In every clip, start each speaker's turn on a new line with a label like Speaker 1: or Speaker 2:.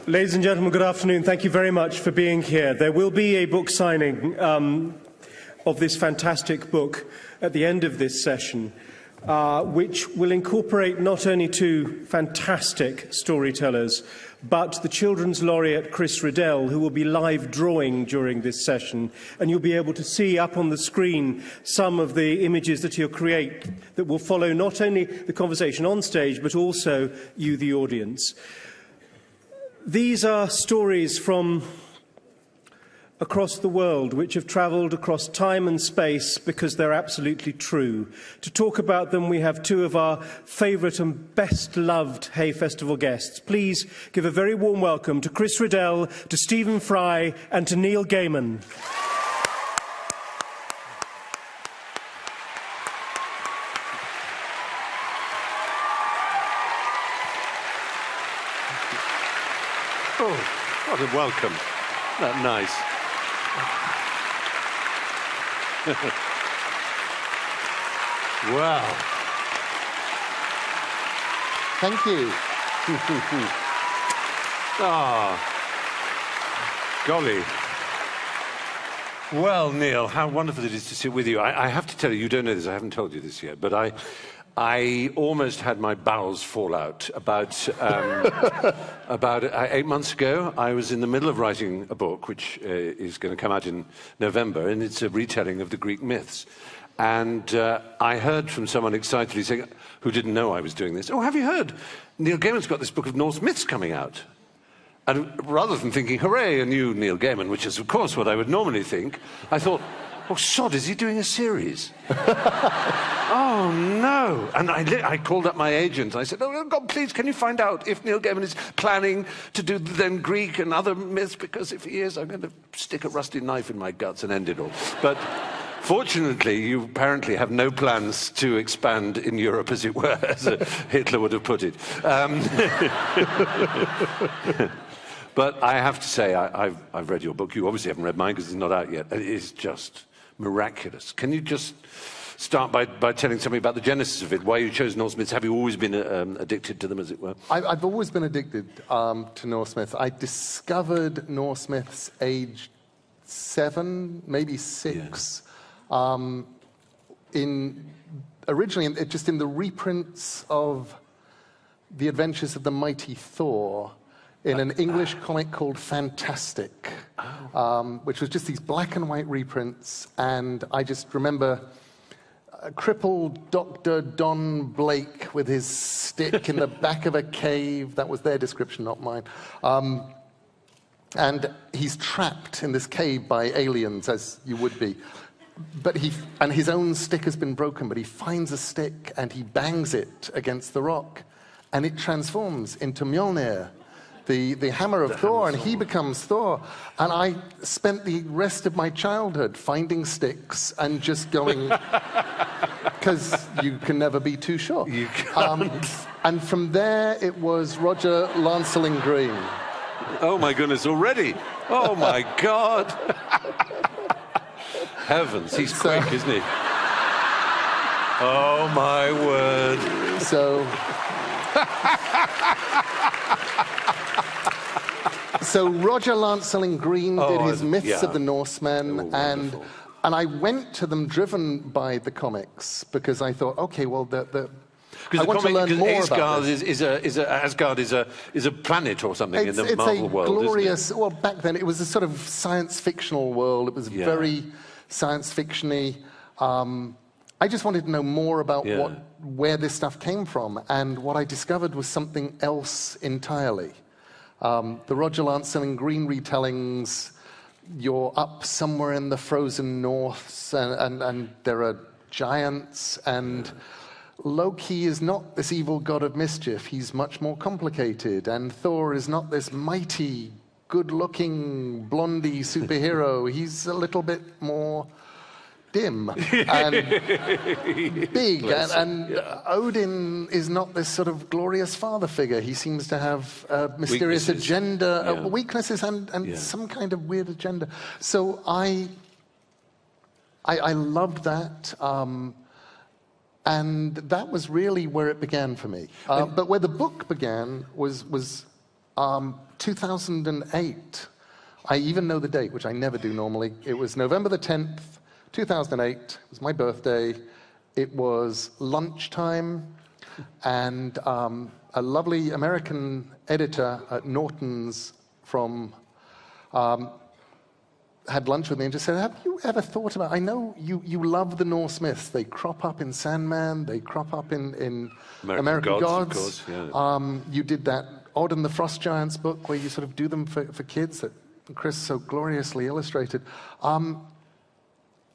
Speaker 1: Ladies and gentlemen, good afternoon. Thank you very much for being here. There will be a book signing of this fantastic book at the end of this session, which will incorporate not only two fantastic storytellers, but the Children's Laureate Chris Riddell, who will be live drawing during this session. And you'll be able to see up on the screen some of the images that he'll create that will follow not only the conversation on stage, but also you, the audience. These are stories from across the world which have travelled across time and space because they're absolutely true. To talk about them, we have two of our favourite and best-loved Hay Festival guests. Please give a very warm welcome to Chris Riddell, to Stephen Fry and to Neil Gaiman.
Speaker 2: Oh, what a welcome. That nice. Wow.
Speaker 3: Thank you.
Speaker 2: Ah, golly. Well, Neil, how wonderful it is to sit with you. I have to tell you, you don't know this, I haven't told you this yet, but I almost had my bowels fall out about 8 months ago. I was in the middle of writing a book, which is going to come out in November, and it's a retelling of the Greek myths. And I heard from someone excitedly saying, who didn't know I was doing this, "Oh, have you heard? Neil Gaiman's got this book of Norse myths coming out." And rather than thinking, hooray, a new Neil Gaiman, which is, of course, what I would normally think, I thought, oh, sod, is he doing a series? Oh, no. And I called up my agent. And I said, oh, God, please, can you find out if Neil Gaiman is planning to do then Greek and other myths? Because if he is, I'm going to stick a rusty knife in my guts and end it all. But fortunately, you apparently have no plans to expand in Europe, as it were, as Hitler would have put it. But I have to say, I've read your book. You obviously haven't read mine because it's not out yet. It is just miraculous. Can you just start by telling something about the genesis of it, why you chose Norse myths? Have you always been addicted to them, as it were?
Speaker 3: I've always been addicted to Norse myths. I discovered Norse myths aged 7, maybe 6, originally just in the reprints of The Adventures of the Mighty Thor, in an English comic called Fantastic, which was just these black and white reprints. And I just remember a crippled Dr. Don Blake with his stick in the back of a cave. That was their description, not mine. And he's trapped in this cave by aliens, as you would be. But his own stick has been broken, but he finds a stick and he bangs it against the rock, and it transforms into Mjolnir, the hammer of Thor, and he becomes Thor. And I spent the rest of my childhood finding sticks and just going, because you can never be too sure.
Speaker 2: You can't.
Speaker 3: And from there, it was Roger Lancelin Green.
Speaker 2: Oh, my goodness, already? Oh, my God. Heavens, he's quick, isn't he? Oh, my word.
Speaker 3: So Roger Lancelin Green did his Myths of the Norsemen, and I went to them driven by the comics, because I thought, okay, well, I want to learn more about this.
Speaker 2: Asgard is a planet or something in the Marvel world,
Speaker 3: It's a glorious,
Speaker 2: isn't it?
Speaker 3: well, back then it was a sort of science-fictional world. It was very science-fiction-y. I just wanted to know more about where this stuff came from, and what I discovered was something else entirely. The Roger Lancelin Green retellings, you're up somewhere in the frozen north, and there are giants, and Loki is not this evil god of mischief. He's much more complicated, and Thor is not this mighty, good-looking, blondie superhero. He's a little bit more dim and big, and Odin is not this sort of glorious father figure. He seems to have a mysterious agenda, weaknesses, and some kind of weird agenda. So I loved that, and that was really where it began for me. But where the book began was 2008. I even know the date, which I never do normally. It was November the 10th, 2008. It was my birthday. It was lunchtime, and a lovely American editor at Norton's had lunch with me and just said, have you ever thought about, I know you love the Norse myths. They crop up in Sandman, they crop up in American Gods.
Speaker 2: Of course, yeah.
Speaker 3: You did that Odd and the Frost Giants book where you sort of do them for kids that Chris so gloriously illustrated.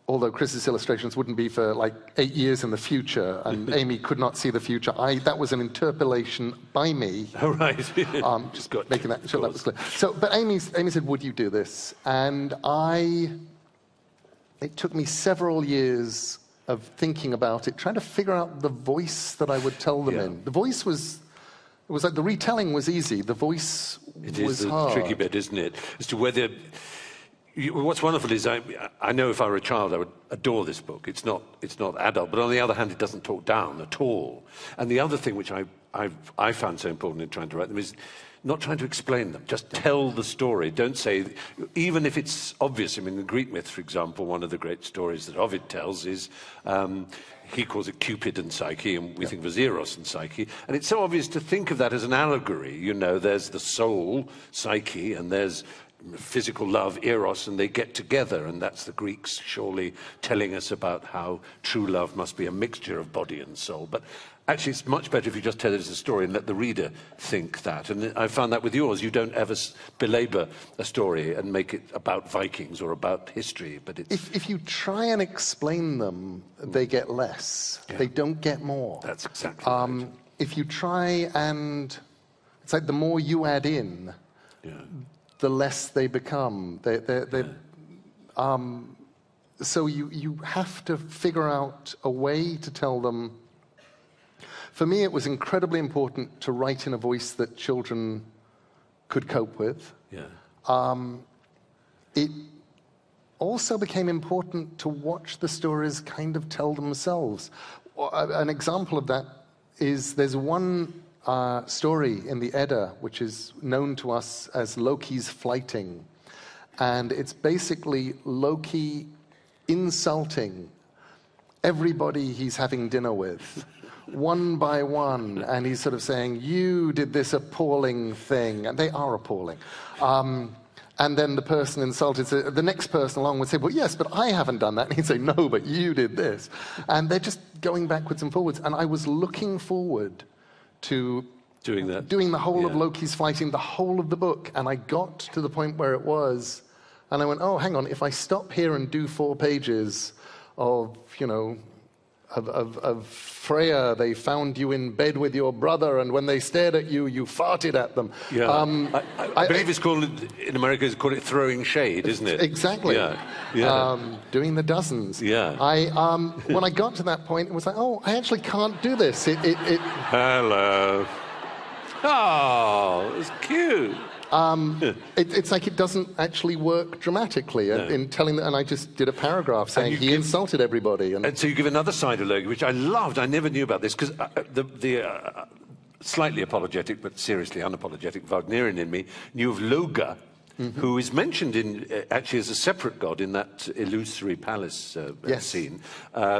Speaker 3: Although Chris's illustrations wouldn't be for like 8 years in the future, and Amy could not see the future. That was an interpolation by me.
Speaker 2: Oh, right.
Speaker 3: Just making that sure that was clear. So, but Amy said, would you do this? And it took me several years of thinking about it, trying to figure out the voice that I would tell them in. The voice it was like the retelling was easy. The voice was hard.
Speaker 2: It is the tricky bit, isn't it? As to whether... What's wonderful is I know if I were a child I would adore this book. It's not adult, but on the other hand, it doesn't talk down at all. And the other thing which I found so important in trying to write them is not trying to explain them. Just tell the story. Don't say, even if it's obvious. I mean, the Greek myth, for example, one of the great stories that Ovid tells is he calls it Cupid and Psyche, and we think of Eros and Psyche. And it's so obvious to think of that as an allegory. You know, there's the soul, Psyche, and there's physical love, Eros, and they get together, and that's the Greeks surely telling us about how true love must be a mixture of body and soul. But actually it's much better if you just tell it as a story and let the reader think that. And I found that with yours, you don't ever belabor a story and make it about Vikings or about history, but it's...
Speaker 3: If you try and explain them, they get less. Yeah. They don't get more.
Speaker 2: That's exactly right.
Speaker 3: If you try and... It's like the more you add in... Yeah. The less they become. So you have to figure out a way to tell them. For me, it was incredibly important to write in a voice that children could cope with. Yeah. It also became important to watch the stories kind of tell themselves. An example of that is there's one story in the Edda, which is known to us as Loki's Flighting. And it's basically Loki insulting everybody he's having dinner with, one by one. And he's sort of saying, you did this appalling thing. And they are appalling. And then the person insulted, the next person along would say, well, yes, but I haven't done that. And he'd say, no, but you did this. And they're just going backwards and forwards. And I was looking forward to doing the whole of Loki's Fighting, the whole of the book. And I got to the point where it was, and I went, oh, hang on, if I stop here and do 4 pages of, you know, of Freya, they found you in bed with your brother, and when they stared at you, you farted at them.
Speaker 2: Yeah. I believe it's called, in America, it's called throwing shade, isn't it?
Speaker 3: Exactly.
Speaker 2: Yeah. Yeah.
Speaker 3: Doing the dozens.
Speaker 2: Yeah.
Speaker 3: When I got to that point, it was like, oh, I actually can't do this.
Speaker 2: Hello. Oh, it's cute.
Speaker 3: It's like it doesn't actually work dramatically in telling that, and I just did a paragraph saying he insulted everybody. And
Speaker 2: so you give another side of Loki, which I loved. I never knew about this, because the slightly apologetic, but seriously unapologetic Wagnerian in me knew of Loga, who is mentioned actually as a separate god in that illusory palace scene,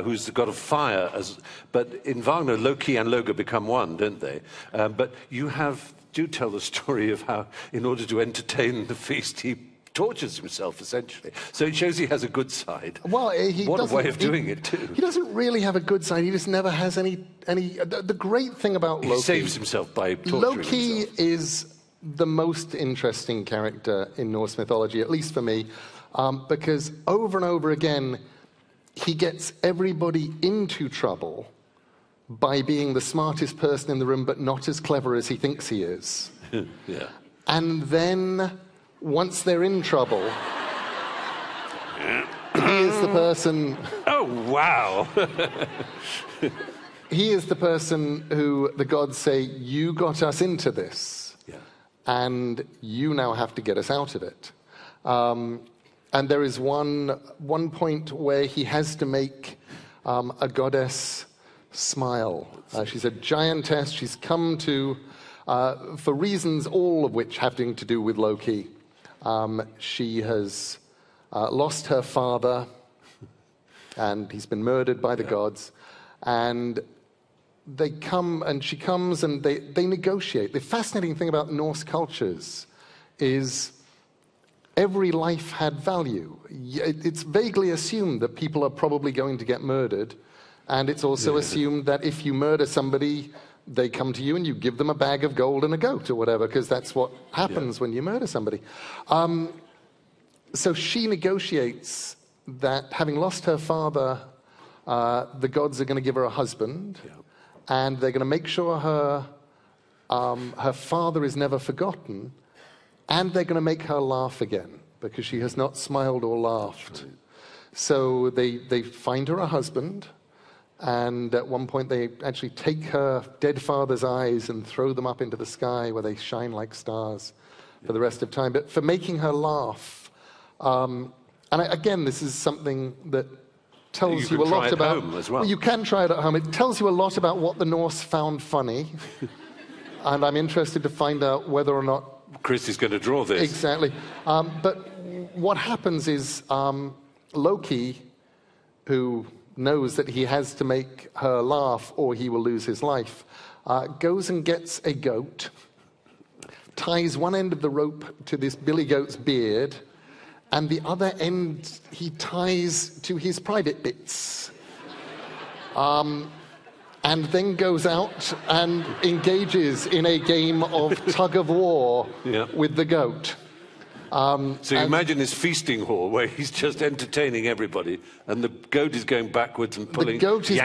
Speaker 2: who's the god of fire. But in Wagner, Loki and Loga become one, don't they? But you do tell the story of how, in order to entertain the feast, he tortures himself, essentially. So it shows he has a good side.
Speaker 3: Well,
Speaker 2: what a way of doing it, too.
Speaker 3: He doesn't really have a good side. He just never has any... The great thing about Loki...
Speaker 2: He saves himself by torturing
Speaker 3: Loki
Speaker 2: himself.
Speaker 3: Is the most interesting character in Norse mythology, at least for me, because over and over again, he gets everybody into trouble by being the smartest person in the room, but not as clever as he thinks he is.
Speaker 2: Yeah.
Speaker 3: And then, once they're in trouble, he is the person...
Speaker 2: Oh, wow!
Speaker 3: He is the person who the gods say, you got us into this. And you now have to get us out of it. And there is one point where he has to make a goddess smile. She's a giantess. She's come to for reasons all of which having to do with Loki. She has lost her father, and he's been murdered by the gods, and she comes and they negotiate. The fascinating thing about Norse cultures is every life had value. It's vaguely assumed that people are probably going to get murdered, and it's also assumed that if you murder somebody, they come to you and you give them a bag of gold and a goat or whatever, because that's what happens when you murder somebody. So she negotiates that having lost her father, the gods are going to give her a husband, and they're going to make sure her father is never forgotten, and they're going to make her laugh again, because she has not smiled or laughed. Right. So they find her a husband, and at one point they actually take her dead father's eyes and throw them up into the sky where they shine like stars for the rest of time. But for making her laugh, again, this is something that tells you a lot about...
Speaker 2: You can try it at home as well.
Speaker 3: You can try it at home. It tells you a lot about what the Norse found funny, and I'm interested to find out whether or not...
Speaker 2: Chris is going to draw this.
Speaker 3: Exactly. But what happens is Loki, who knows that he has to make her laugh or he will lose his life, goes and gets a goat, ties one end of the rope to this billy goat's beard, and the other end he ties to his private bits. And then goes out and engages in a game of tug-of-war with the goat.
Speaker 2: So you imagine this feasting hall where he's just entertaining everybody, and the goat is going backwards and pulling,
Speaker 3: the goat is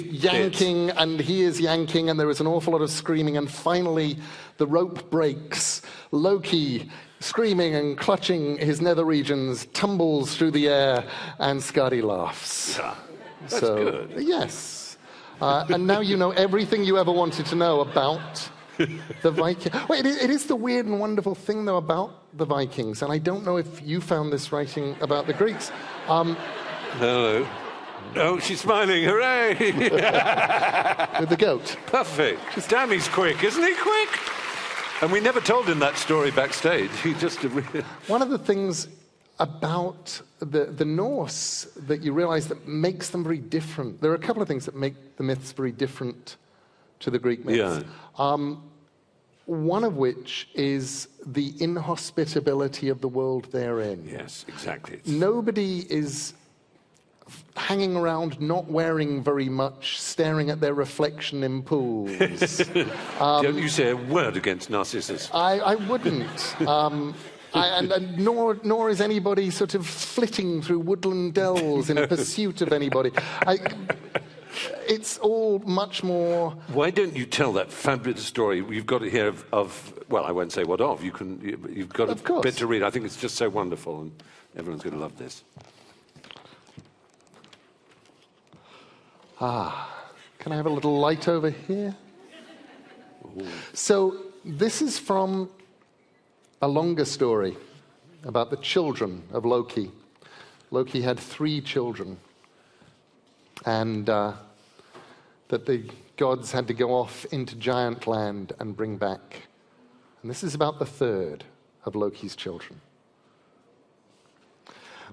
Speaker 2: yanking,
Speaker 3: and he is yanking, and there is an awful lot of screaming, and finally the rope breaks. Loki, screaming and clutching his nether regions, tumbles through the air, and Skadi laughs.
Speaker 2: Yeah, that's good.
Speaker 3: Yes. And now you know everything you ever wanted to know about the Vikings. Well, it is the weird and wonderful thing, though, about the Vikings, and I don't know if you found this writing about the Greeks.
Speaker 2: Hello. Oh, she's smiling. Hooray!
Speaker 3: With the goat.
Speaker 2: Perfect. Damn, he's quick, isn't he quick? And we never told him that story backstage. He just...
Speaker 3: One of the things about the Norse that you realize that makes them very different. There are a couple of things that make the myths very different to the Greek myths. Yeah. One of which is the inhospitability of the world they're in.
Speaker 2: Yes, exactly.
Speaker 3: Nobody is hanging around not wearing very much, staring at their reflection in pools.
Speaker 2: Don't you say a word against Narcissus.
Speaker 3: I wouldn't. Nor is anybody sort of flitting through woodland dells in pursuit of anybody. It's all much more...
Speaker 2: Why don't you tell that fabulous story? You've got it here of well, I won't say what of. You've got a bit to read. I think it's just so wonderful, and everyone's going to love this.
Speaker 3: Can I have a little light over here? Ooh. So this is from a longer story about the children of Loki. Loki had 3 children, and that the gods had to go off into giant land and bring back. And this is about the 3rd of Loki's children.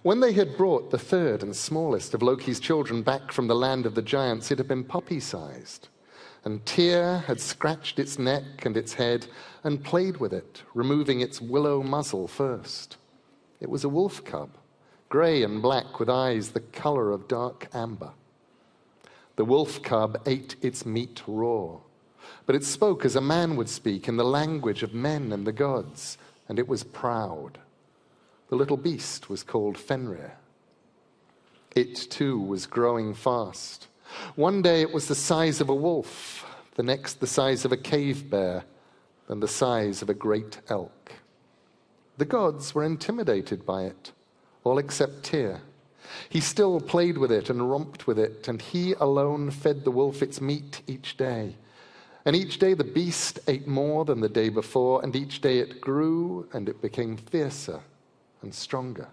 Speaker 3: When they had brought the 3rd and smallest of Loki's children back from the land of the giants, it had been puppy-sized, and Tyr had scratched its neck and its head and played with it, removing its willow muzzle first. It was a wolf cub, grey and black with eyes the color of dark amber. The wolf cub ate its meat raw, but it spoke as a man would speak in the language of men and the gods, and it was proud. The little beast was called Fenrir. It, too, was growing fast. One day it was the size of a wolf, the next the size of a cave bear, then the size of a great elk. The gods were intimidated by it, all except Tyr. He still played with it and romped with it, and he alone fed the wolf its meat each day. And each day the beast ate more than the day before, and each day it grew, and it became fiercer and stronger.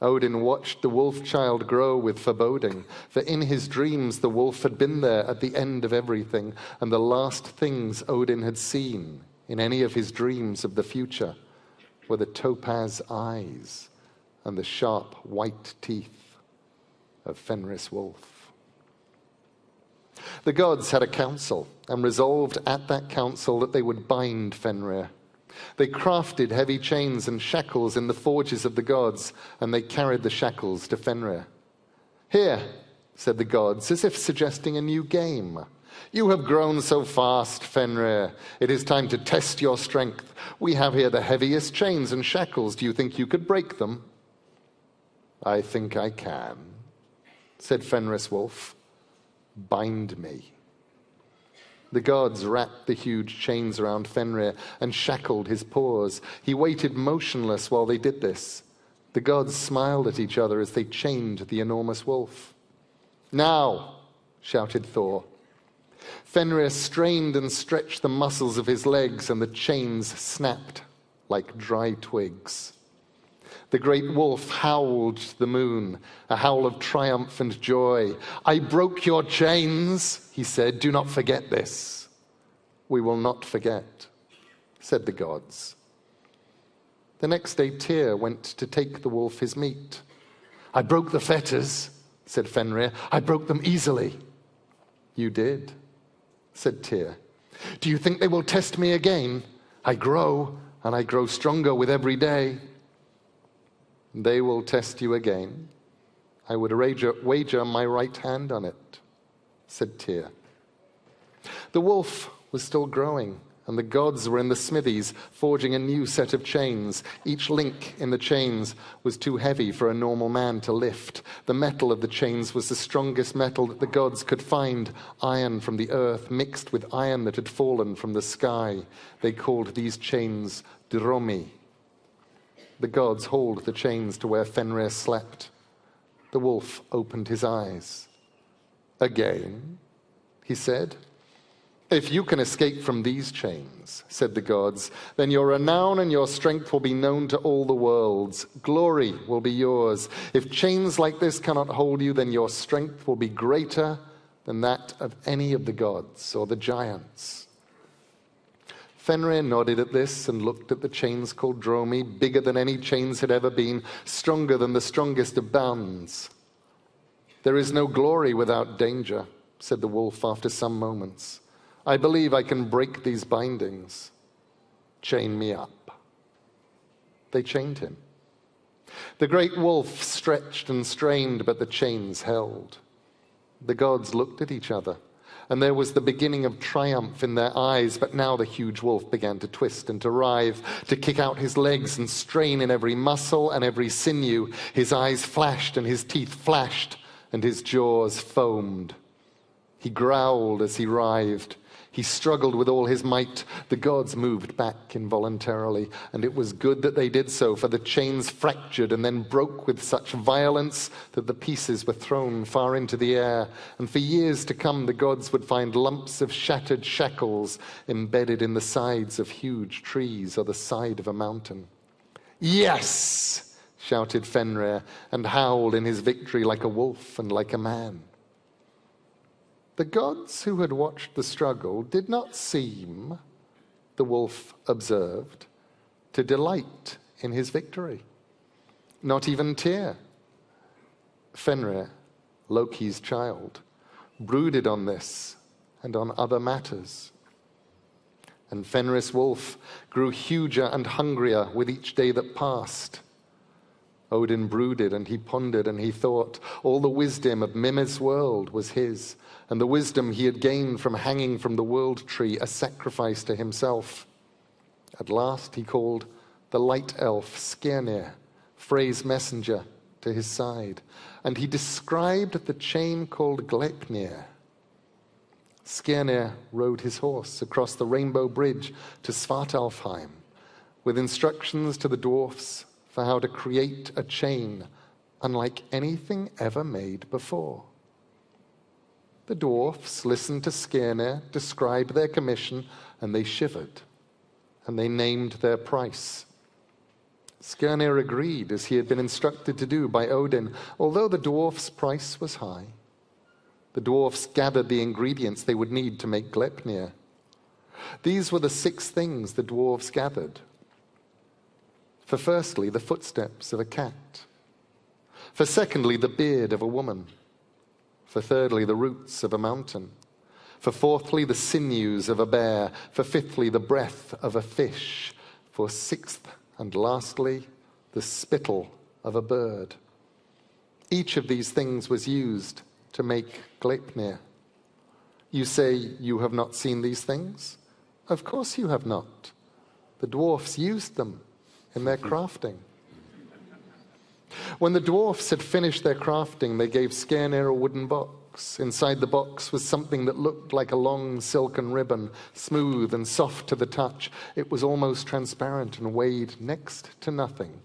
Speaker 3: Odin watched the wolf-child grow with foreboding, for in his dreams the wolf had been there at the end of everything, and the last things Odin had seen in any of his dreams of the future were the topaz eyes and the sharp white teeth of Fenris Wolf. The gods had a council and resolved at that council that they would bind Fenrir. They crafted heavy chains and shackles in the forges of the gods, and they carried the shackles to Fenrir. "Here," said the gods, as if suggesting a new game. "You have grown so fast, Fenrir. It is time to test your strength. We have here the heaviest chains and shackles. Do you think you could break them?" "I think I can," said Fenris Wolf. "Bind me." The gods wrapped the huge chains around Fenrir and shackled his paws. He waited motionless while they did this. The gods smiled at each other as they chained the enormous wolf. "Now," shouted Thor. Fenrir strained and stretched the muscles of his legs, and the chains snapped like dry twigs. The great wolf howled to the moon, a howl of triumph and joy. "I broke your chains," he said. "Do not forget this." "We will not forget," said the gods. The next day Tyr went to take the wolf his meat. "I broke the fetters," said Fenrir. "I broke them easily." "You did," said Tyr. "Do you think they will test me again? I grow, and I grow stronger with every day." "They will test you again. I would wager my right hand on it," said Tyr. The wolf was still growing, and the gods were in the smithies, forging a new set of chains. Each link in the chains was too heavy for a normal man to lift. The metal of the chains was the strongest metal that the gods could find, iron from the earth mixed with iron that had fallen from the sky. They called these chains dromi. The gods hauled the chains to where Fenrir slept. The wolf opened his eyes. "Again?" he said. "If you can escape from these chains," said the gods, "then your renown and your strength will be known to all the worlds. Glory will be yours. If chains like this cannot hold you, then your strength will be greater than that of any of the gods or the giants." Fenrir nodded at this and looked at the chains called Dromi, bigger than any chains had ever been, stronger than the strongest of bands. "There is no glory without danger," said the wolf after some moments. "I believe I can break these bindings. Chain me up." They chained him. The great wolf stretched and strained, but the chains held. The gods looked at each other, and there was the beginning of triumph in their eyes, but now the huge wolf began to twist and to writhe, to kick out his legs and strain in every muscle and every sinew. His eyes flashed and his teeth flashed, and his jaws foamed. He growled as he writhed. He struggled with all his might. The gods moved back involuntarily, and it was good that they did so, for the chains fractured and then broke with such violence that the pieces were thrown far into the air. And for years to come, the gods would find lumps of shattered shackles embedded in the sides of huge trees or the side of a mountain. "Yes!" shouted Fenrir, and howled in his victory like a wolf and like a man. The gods who had watched the struggle did not seem, the wolf observed, to delight in his victory. Not even Tyr. Fenrir, Loki's child, brooded on this and on other matters. And Fenris Wolf grew huger and hungrier with each day that passed. Odin brooded and he pondered and he thought. All the wisdom of Mimir's world was his, and the wisdom he had gained from hanging from the world tree a sacrifice to himself. At last he called the light elf Skirnir, Frey's messenger, to his side, and he described the chain called Gleipnir. Skirnir rode his horse across the rainbow bridge to Svartalfheim with instructions to the dwarfs for how to create a chain unlike anything ever made before. The dwarfs listened to Skirnir describe their commission, and they shivered, and they named their price. Skirnir agreed, as he had been instructed to do by Odin, although the dwarf's price was high. The dwarfs gathered the ingredients they would need to make Gleipnir. These were the 6 things the dwarves gathered. For firstly, the footsteps of a cat. For secondly, the beard of a woman. For thirdly, the roots of a mountain. For fourthly, the sinews of a bear. For fifthly, the breath of a fish. For sixth and lastly, the spittle of a bird. Each of these things was used to make Gleipnir. You say you have not seen these things? Of course you have not. The dwarfs used them in their crafting. When the dwarfs had finished their crafting, they gave Skirnir a wooden box. Inside the box was something that looked like a long silken ribbon, smooth and soft to the touch. It was almost transparent and weighed next to nothing.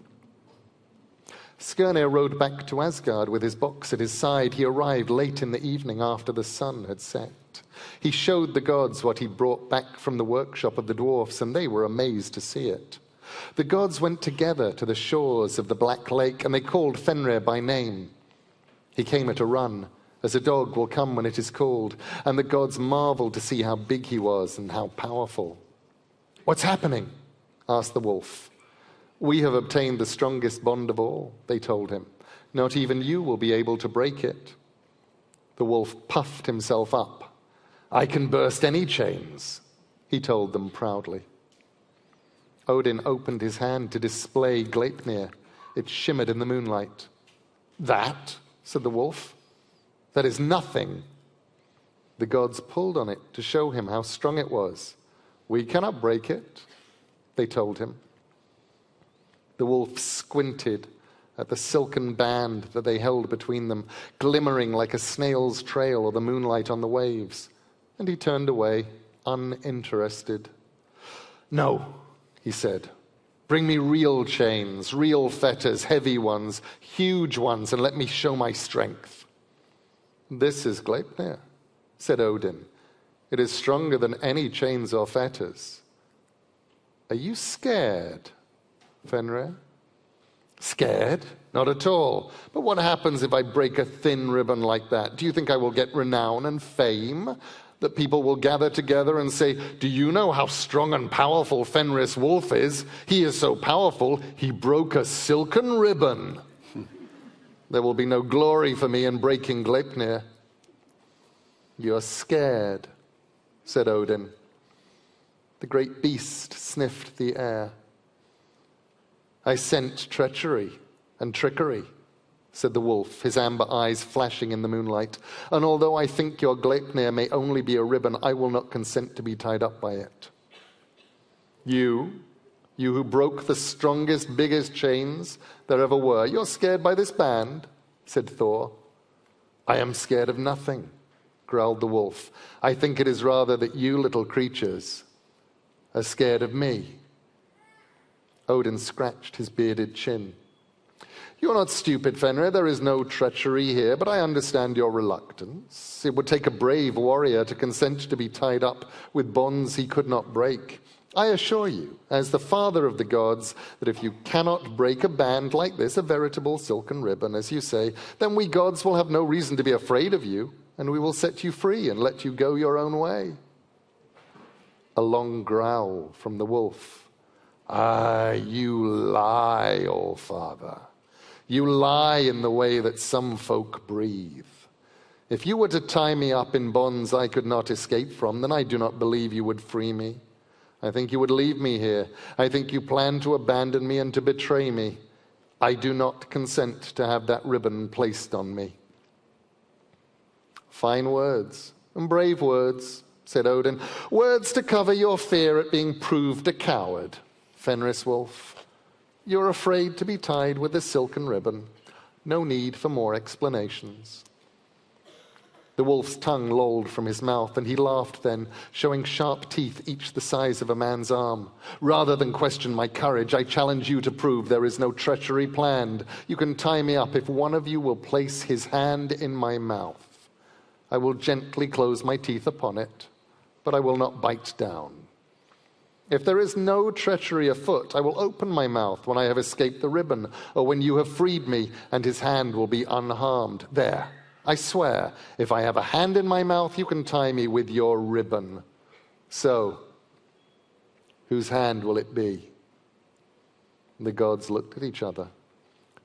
Speaker 3: Skirnir rode back to Asgard with his box at his side. He arrived late in the evening after the sun had set. He showed the gods what he'd brought back from the workshop of the dwarfs, and they were amazed to see it. The gods went together to the shores of the Black Lake, and they called Fenrir by name. He came at a run, as a dog will come when it is called, and the gods marveled to see how big he was and how powerful. "What's happening?" asked the wolf. "We have obtained the strongest bond of all," they told him. "Not even you will be able to break it." The wolf puffed himself up. "I can burst any chains," he told them proudly. Odin opened his hand to display Gleipnir. It shimmered in the moonlight. "That," said the wolf, "that is nothing." The gods pulled on it to show him how strong it was. "We cannot break it," they told him. The wolf squinted at the silken band that they held between them, glimmering like a snail's trail or the moonlight on the waves, and he turned away, uninterested. "No," he said, "bring me real chains, real fetters, heavy ones, huge ones, and let me show my strength." "This is Gleipnir," said Odin. "It is stronger than any chains or fetters. Are you scared, Fenrir?" "Scared? Not at all. But what happens if I break a thin ribbon like that? Do you think I will get renown and fame? That people will gather together and say, 'Do you know how strong and powerful Fenris Wolf is? He is so powerful, he broke a silken ribbon.' There will be no glory for me in breaking Gleipnir." "You're scared," said Odin. The great beast sniffed the air. "I scent treachery and trickery," said the wolf, his amber eyes flashing in the moonlight. "And although I think your Gleipnir may only be a ribbon, I will not consent to be tied up by it." You who broke the strongest, biggest chains there ever were, you're scared by this band?" said Thor. "I am scared of nothing," growled the wolf. "I think it is rather that you little creatures are scared of me." Odin scratched his bearded chin. "You're not stupid, Fenrir. There is no treachery here, but I understand your reluctance. It would take a brave warrior to consent to be tied up with bonds he could not break. I assure you, as the father of the gods, that if you cannot break a band like this, a veritable silken ribbon, as you say, then we gods will have no reason to be afraid of you, and we will set you free and let you go your own way." A long growl from the wolf. "Ah, you lie, All-Father. You lie in the way that some folk breathe. If you were to tie me up in bonds I could not escape from, then I do not believe you would free me. I think you would leave me here. I think you plan to abandon me and to betray me. I do not consent to have that ribbon placed on me." "Fine words, and brave words," said Odin. "Words to cover your fear at being proved a coward, Fenris Wolf. You're afraid to be tied with a silken ribbon. No need for more explanations." The wolf's tongue lolled from his mouth, and he laughed then, showing sharp teeth each the size of a man's arm. "Rather than question my courage, I challenge you to prove there is no treachery planned. You can tie me up if one of you will place his hand in my mouth. I will gently close my teeth upon it, but I will not bite down. If there is no treachery afoot, I will open my mouth when I have escaped the ribbon, or when you have freed me, and his hand will be unharmed. There, I swear, if I have a hand in my mouth, you can tie me with your ribbon. So, whose hand will it be? The gods looked at each other.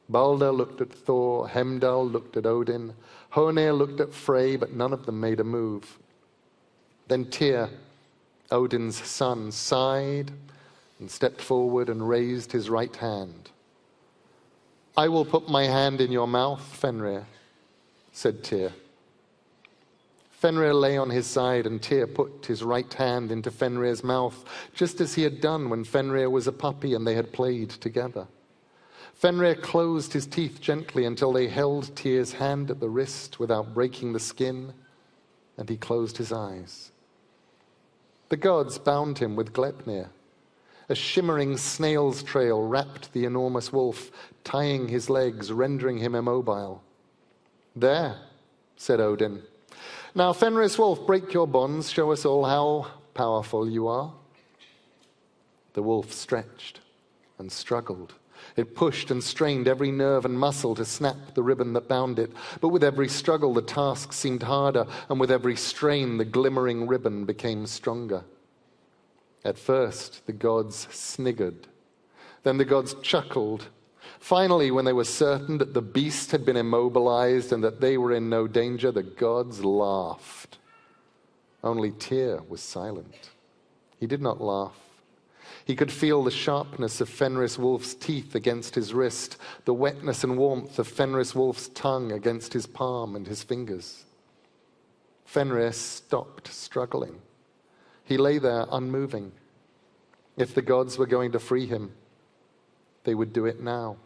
Speaker 3: Balder looked at Thor, Heimdall looked at Odin, Honir looked at Frey, but none of them made a move. Then Tyr, Odin's son, sighed and stepped forward and raised his right hand. I will put my hand in your mouth, Fenrir, said Tyr. Fenrir lay on his side, and Tyr put his right hand into Fenrir's mouth, just as he had done when Fenrir was a puppy and they had played together. Fenrir closed his teeth gently until they held Tyr's hand at the wrist without breaking the skin, and he closed his eyes. The gods bound him with Gleipnir. A shimmering snail's trail wrapped the enormous wolf, tying his legs, rendering him immobile. There, said Odin. Now, Fenris wolf, break your bonds, show us all how powerful you are. The wolf stretched and struggled. It pushed and strained every nerve and muscle to snap the ribbon that bound it. But with every struggle, the task seemed harder, and with every strain, the glimmering ribbon became stronger. At first, the gods sniggered. Then the gods chuckled. Finally, when they were certain that the beast had been immobilized and that they were in no danger, the gods laughed. Only Tyr was silent. He did not laugh. He could feel the sharpness of Fenris Wolf's teeth against his wrist, the wetness and warmth of Fenris Wolf's tongue against his palm and his fingers. Fenrir stopped struggling. He lay there unmoving. If the gods were going to free him, they would do it now.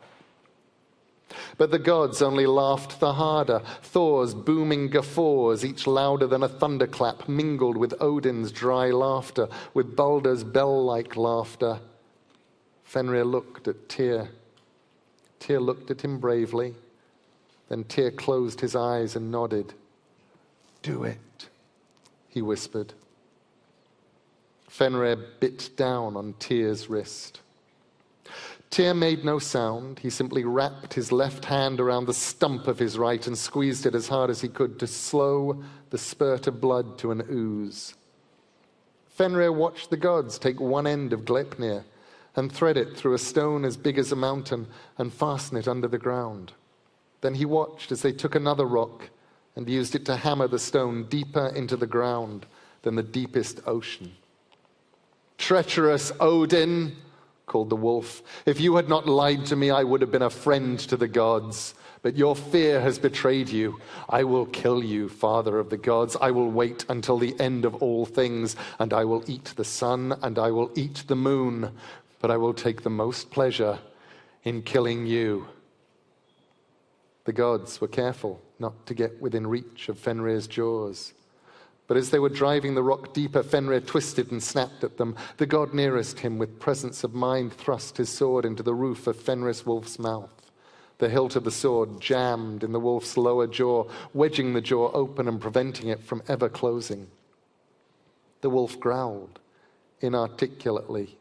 Speaker 3: But the gods only laughed the harder. Thor's booming guffaws, each louder than a thunderclap, mingled with Odin's dry laughter, with Balder's bell-like laughter. Fenrir looked at Tyr. Tyr looked at him bravely. Then Tyr closed his eyes and nodded. Do it, he whispered. Fenrir bit down on Tyr's wrist. Tyr made no sound. He simply wrapped his left hand around the stump of his right and squeezed it as hard as he could to slow the spurt of blood to an ooze. Fenrir watched the gods take one end of Gleipnir and thread it through a stone as big as a mountain and fasten it under the ground. Then he watched as they took another rock and used it to hammer the stone deeper into the ground than the deepest ocean. Treacherous Odin, called the wolf. If you had not lied to me, I would have been a friend to the gods. But your fear has betrayed you. I will kill you, father of the gods. I will wait until the end of all things, and I will eat the sun, and I will eat the moon. But I will take the most pleasure in killing you. The gods were careful not to get within reach of Fenrir's jaws. But as they were driving the rock deeper, Fenrir twisted and snapped at them. The god nearest him, with presence of mind, thrust his sword into the roof of Fenris Wolf's mouth. The hilt of the sword jammed in the wolf's lower jaw, wedging the jaw open and preventing it from ever closing. The wolf growled inarticulately,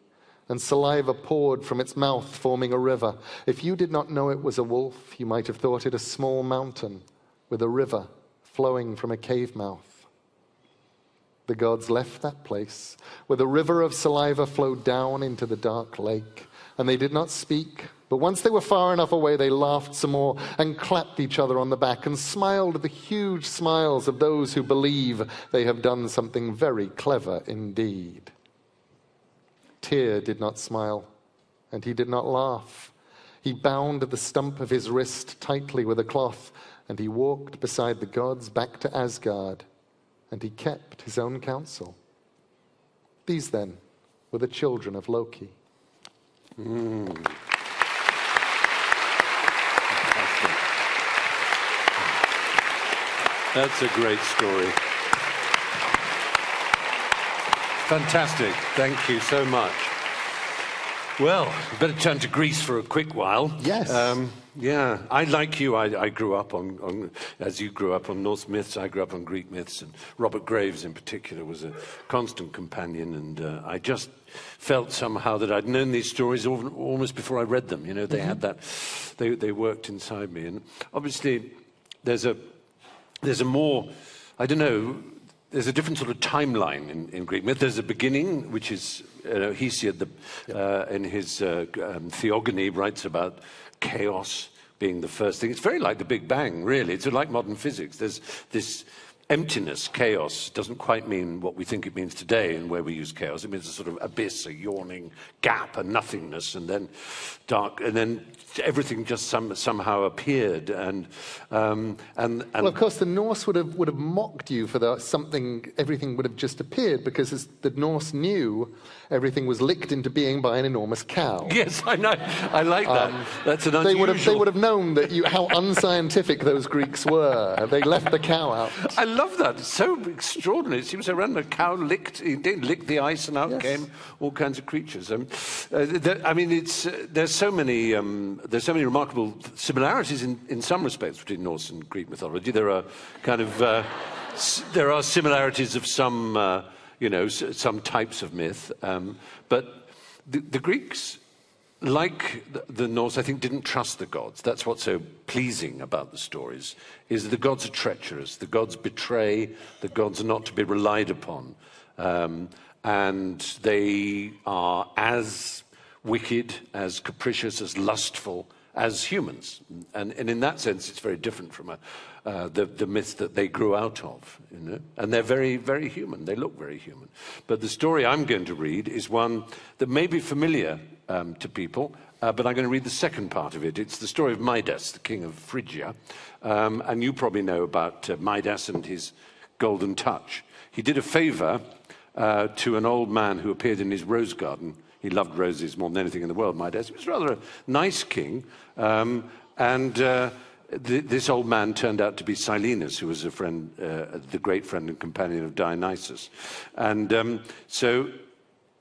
Speaker 3: and saliva poured from its mouth, forming a river. If you did not know it was a wolf, you might have thought it a small mountain with a river flowing from a cave mouth. The gods left that place, where the river of saliva flowed down into the dark lake, and they did not speak. But once they were far enough away, they laughed some more and clapped each other on the back and smiled the huge smiles of those who believe they have done something very clever indeed. Tyr did not smile, and he did not laugh. He bound the stump of his wrist tightly with a cloth, and he walked beside the gods back to Asgard. And he kept his own counsel. These, then, were the children of Loki.
Speaker 2: That's a great story. Fantastic. Thank you so much. Well, we better turn to Greece for a quick while.
Speaker 3: Yes.
Speaker 2: Yeah, I like you. I grew up on, as you grew up on Norse myths, I grew up on Greek myths, and Robert Graves in particular was a constant companion, and I just felt somehow that I'd known these stories almost before I read them. You know, they had that, they worked inside me. And obviously, there's a more, I don't know, there's a different sort of timeline in Greek myth. There's a beginning, which is Hesiod, in his Theogony, writes about chaos being the first thing. It's very like the Big Bang, really. It's like modern physics. There's this emptiness, chaos, doesn't quite mean what we think it means today and where we use chaos. It means a sort of abyss, a yawning gap, a nothingness, and then dark, and then everything just somehow appeared. And well,
Speaker 3: of course, the Norse would have mocked you for everything would have just appeared, because as the Norse knew, everything was licked into being by an enormous cow.
Speaker 2: Yes, I know. I like that. That's an unusual.
Speaker 3: They would have known that how unscientific those Greeks were. They left the cow out.
Speaker 2: I love that. It's so extraordinary. It seems so random. A cow licked the ice, and out came all kinds of creatures. I mean, there's so many remarkable similarities in some respects between Norse and Greek mythology. There are kind of there are similarities of some some types of myth, but the Greeks, like the Norse, I think, didn't trust the gods. That's what's so pleasing about the stories, is that the gods are treacherous, the gods betray, the gods are not to be relied upon, and they are as wicked, as capricious, as lustful as humans. And in that sense, it's very different from the myths that they grew out of, you know? And they're very, very human. They look very human. But the story I'm going to read is one that may be familiar to people, but I'm going to read the second part of it. It's the story of Midas, the king of Phrygia. And you probably know about Midas and his golden touch. He did a favor to an old man who appeared in his rose garden. He loved roses more than anything in the world, Midas. He was rather a nice king. This old man turned out to be Silenus, who was a friend, the great friend and companion of Dionysus. And so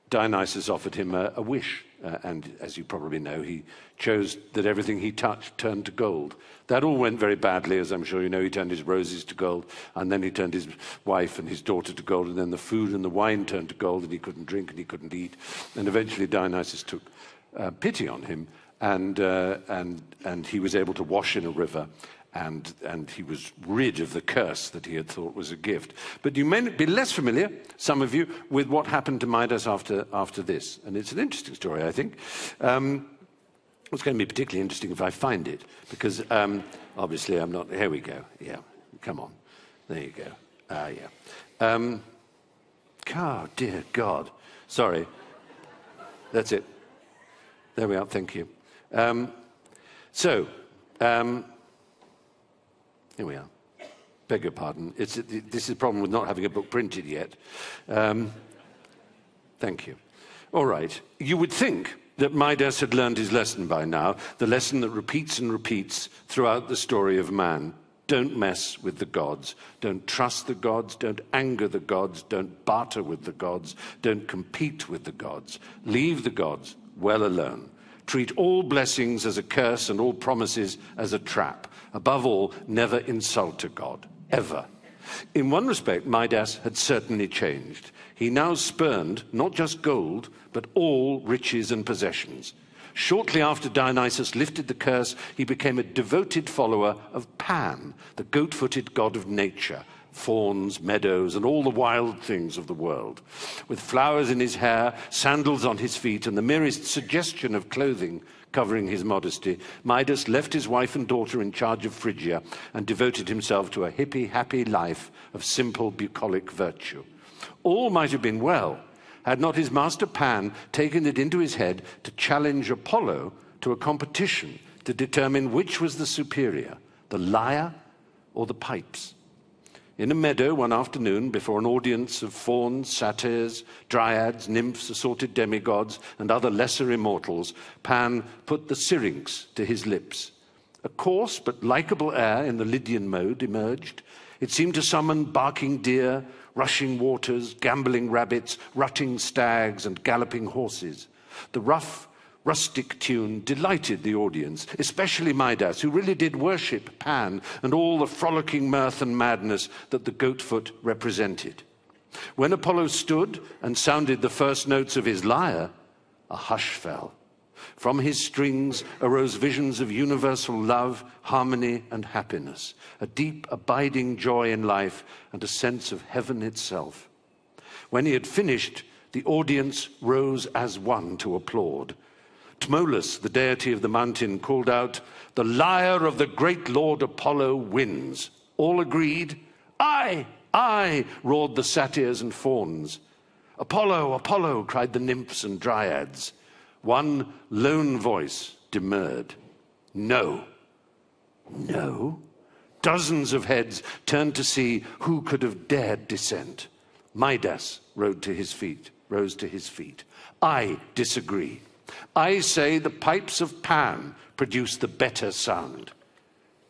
Speaker 2: Dionysus offered him a wish. And as you probably know, he chose that everything he touched turned to gold. That all went very badly, as I'm sure you know. He turned his roses to gold, and then he turned his wife and his daughter to gold, and then the food and the wine turned to gold, and he couldn't drink and he couldn't eat. And eventually Dionysus took pity on him, and he was able to wash in a river, and he was rid of the curse that he had thought was a gift. But you may be less familiar, some of you, with what happened to Midas after this. And it's an interesting story, I think. It's going to be particularly interesting if I find it, because obviously I'm not... Here we go. Yeah, come on. There you go. Yeah. Oh, dear God. Sorry. That's it. There we are. Thank you. Here we are. Beg your pardon. This is a problem with not having a book printed yet. Thank you. All right. You would think that Midas had learned his lesson by now, the lesson that repeats and repeats throughout the story of man. Don't mess with the gods. Don't trust the gods. Don't anger the gods. Don't barter with the gods. Don't compete with the gods. Leave the gods well alone. Treat all blessings as a curse and all promises as a trap. Above all, never insult a god, ever. In one respect, Midas had certainly changed. He now spurned not just gold, but all riches and possessions. Shortly after Dionysus lifted the curse, he became a devoted follower of Pan, the goat-footed god of nature, fawns, meadows, and all the wild things of the world. With flowers in his hair, sandals on his feet, and the merest suggestion of clothing covering his modesty, Midas left his wife and daughter in charge of Phrygia and devoted himself to a hippie, happy life of simple bucolic virtue. All might have been well, had not his master Pan taken it into his head to challenge Apollo to a competition to determine which was the superior, the lyre or the pipes. In a meadow one afternoon, before an audience of fauns, satyrs, dryads, nymphs, assorted demigods, and other lesser immortals, Pan put the syrinx to his lips. A coarse but likeable air in the Lydian mode emerged. It seemed to summon barking deer, rushing waters, gambolling rabbits, rutting stags, and galloping horses. The rough, rustic tune delighted the audience, especially Midas, who really did worship Pan and all the frolicking mirth and madness that the goatfoot represented. When Apollo stood and sounded the first notes of his lyre, a hush fell. From his strings arose visions of universal love, harmony, and happiness, a deep, abiding joy in life, and a sense of heaven itself. When he had finished, the audience rose as one to applaud. Tmolus, the deity of the mountain, called out, "The lyre of the great lord Apollo wins." All agreed. "Aye, aye," roared the satyrs and fauns. "Apollo, Apollo," cried the nymphs and dryads. One lone voice demurred. "No." No? Dozens of heads turned to see who could have dared dissent. Midas rose to his feet. "I disagree. I say the pipes of Pan produce the better sound."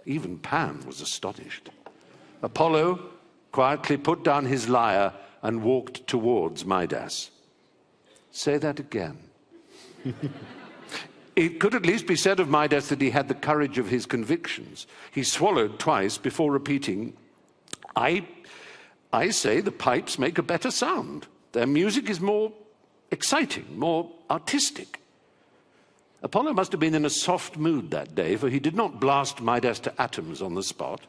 Speaker 2: Even Pan was astonished. Apollo quietly put down his lyre and walked towards Midas. "Say that again." It could at least be said of Midas that he had the courage of his convictions. He swallowed twice before repeating, I say the pipes make a better sound. Their music is more exciting, more artistic." Apollo must have been in a soft mood that day, for he did not blast Midas to atoms on the spot.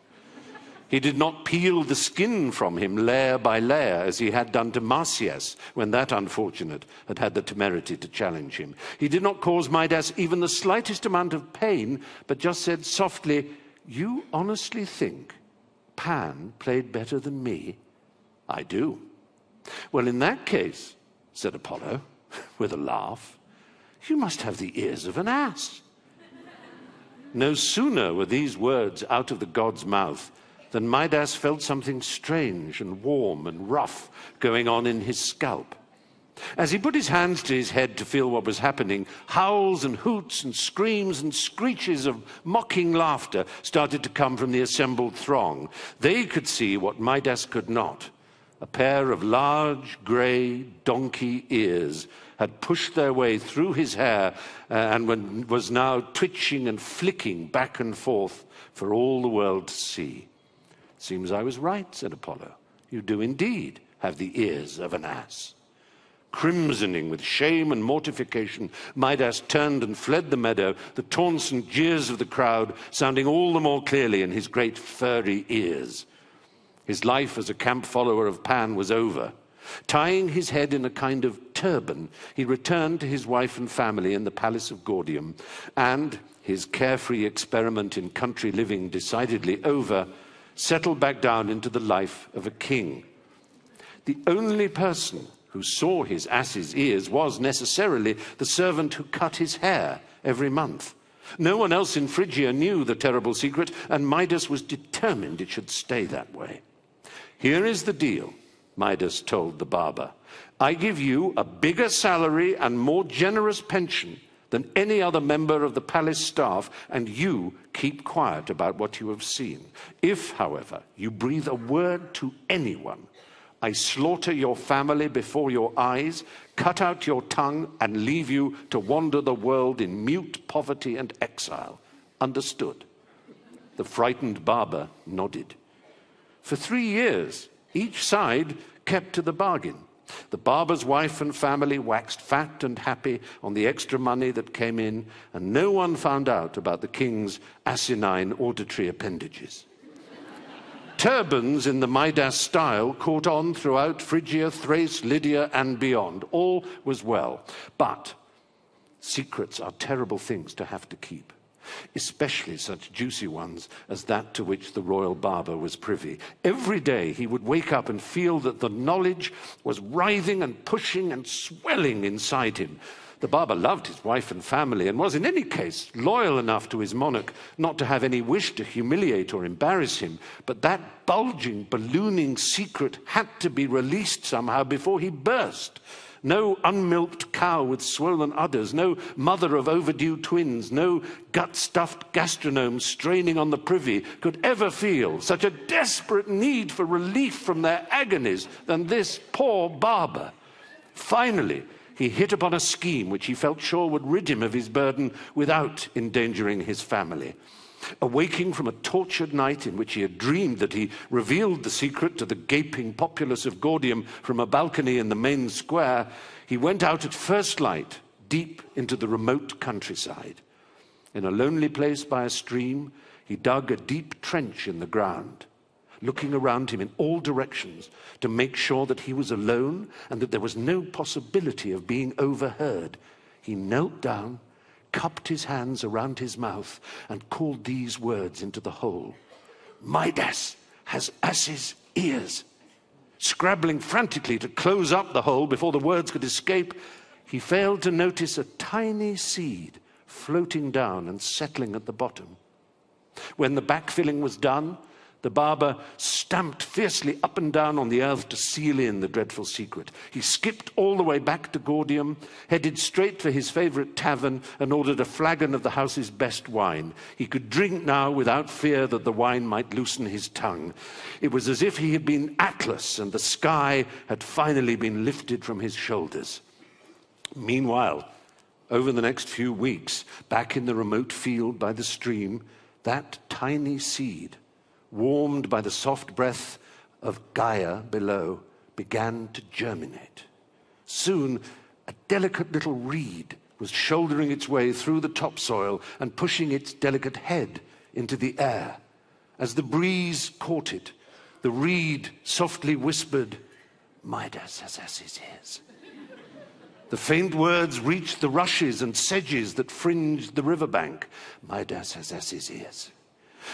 Speaker 2: He did not peel the skin from him layer by layer, as he had done to Marsyas when that unfortunate had had the temerity to challenge him. He did not cause Midas even the slightest amount of pain, but just said softly, "You honestly think Pan played better than me?" "I do." "Well, in that case," said Apollo, with a laugh, "you must have the ears of an ass." No sooner were these words out of the god's mouth than Midas felt something strange and warm and rough going on in his scalp. As he put his hands to his head to feel what was happening, howls and hoots and screams and screeches of mocking laughter started to come from the assembled throng. They could see what Midas could not. A pair of large, grey donkey ears had pushed their way through his hair and was now twitching and flicking back and forth for all the world to see. "Seems I was right," said Apollo. "You do indeed have the ears of an ass." Crimsoning with shame and mortification, Midas turned and fled the meadow, the taunts and jeers of the crowd sounding all the more clearly in his great furry ears. His life as a camp follower of Pan was over. Tying his head in a kind of turban, he returned to his wife and family in the palace of Gordium, and, his carefree experiment in country living decidedly over, settled back down into the life of a king. The only person who saw his ass's ears was necessarily the servant who cut his hair every month. No one else in Phrygia knew the terrible secret, and Midas was determined it should stay that way. "Here is the deal," Midas told the barber. "I give you a bigger salary and more generous pension than any other member of the palace staff, and you keep quiet about what you have seen. If, however, you breathe a word to anyone, I slaughter your family before your eyes, cut out your tongue, and leave you to wander the world in mute poverty and exile. Understood?" The frightened barber nodded. For 3 years, each side kept to the bargain. The barber's wife and family waxed fat and happy on the extra money that came in, and no one found out about the king's asinine auditory appendages. Turbans in the Midas style caught on throughout Phrygia, Thrace, Lydia, and beyond. All was well. But secrets are terrible things to have to keep, especially such juicy ones as that to which the royal barber was privy. Every day he would wake up and feel that the knowledge was writhing and pushing and swelling inside him. The barber loved his wife and family and was in any case loyal enough to his monarch not to have any wish to humiliate or embarrass him. But that bulging, ballooning secret had to be released somehow before he burst. No unmilked cow with swollen udders, no mother of overdue twins, no gut-stuffed gastronome straining on the privy could ever feel such a desperate need for relief from their agonies than this poor barber. Finally, he hit upon a scheme which he felt sure would rid him of his burden without endangering his family. Awaking from a tortured night in which he had dreamed that he revealed the secret to the gaping populace of Gordium from a balcony in the main square, he went out at first light deep into the remote countryside. In a lonely place by a stream, he dug a deep trench in the ground, looking around him in all directions to make sure that he was alone and that there was no possibility of being overheard. He knelt down, cupped his hands around his mouth, and called these words into the hole: "Midas has ass's ears." Scrabbling frantically to close up the hole before the words could escape, he failed to notice a tiny seed floating down and settling at the bottom. When the backfilling was done, the barber stamped fiercely up and down on the earth to seal in the dreadful secret. He skipped all the way back to Gordium, headed straight for his favorite tavern, and ordered a flagon of the house's best wine. He could drink now without fear that the wine might loosen his tongue. It was as if he had been Atlas and the sky had finally been lifted from his shoulders. Meanwhile, over the next few weeks, back in the remote field by the stream, that tiny seed, warmed by the soft breath of Gaia below, began to germinate. Soon, a delicate little reed was shouldering its way through the topsoil and pushing its delicate head into the air. As the breeze caught it, the reed softly whispered, "Midas has ass's ears." The faint words reached the rushes and sedges that fringed the riverbank. "Midas has ass's ears."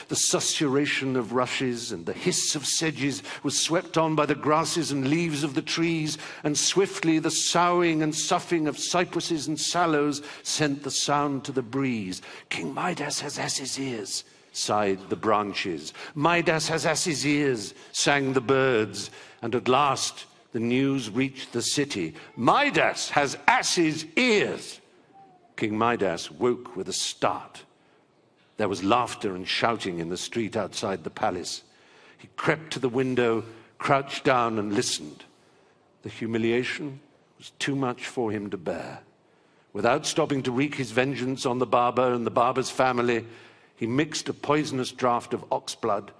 Speaker 2: The susurration of rushes and the hiss of sedges was swept on by the grasses and leaves of the trees, and swiftly the soughing and soughing of cypresses and sallows sent the sound to the breeze. "King Midas has ass's ears," sighed the branches. "Midas has ass's ears," sang the birds. And at last the news reached the city. "Midas has ass's ears." King Midas woke with a start. There was laughter and shouting in the street outside the palace. He crept to the window, crouched down and listened. The humiliation was too much for him to bear. Without stopping to wreak his vengeance on the barber and the barber's family, he mixed a poisonous draught of ox blood,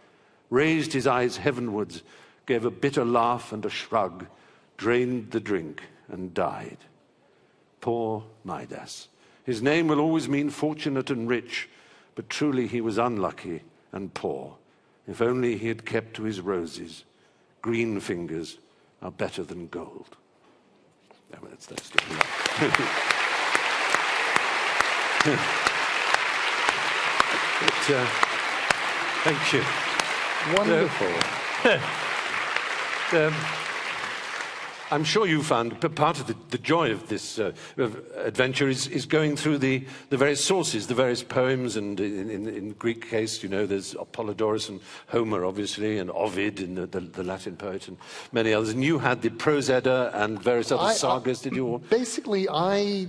Speaker 2: raised his eyes heavenwards, gave a bitter laugh and a shrug, drained the drink and died. Poor Midas. His name will always mean fortunate and rich, but truly he was unlucky and poor. If only he had kept to his roses. Green fingers are better than gold. No, that's but, thank you.
Speaker 3: Wonderful.
Speaker 2: I'm sure you found part of the joy of this adventure is going through the various sources, the various poems, and in Greek case, you know, there's Apollodorus and Homer, obviously, and Ovid, and the Latin poet, and many others. And you had the Prose Edda and various other sagas, did you?
Speaker 3: Basically, I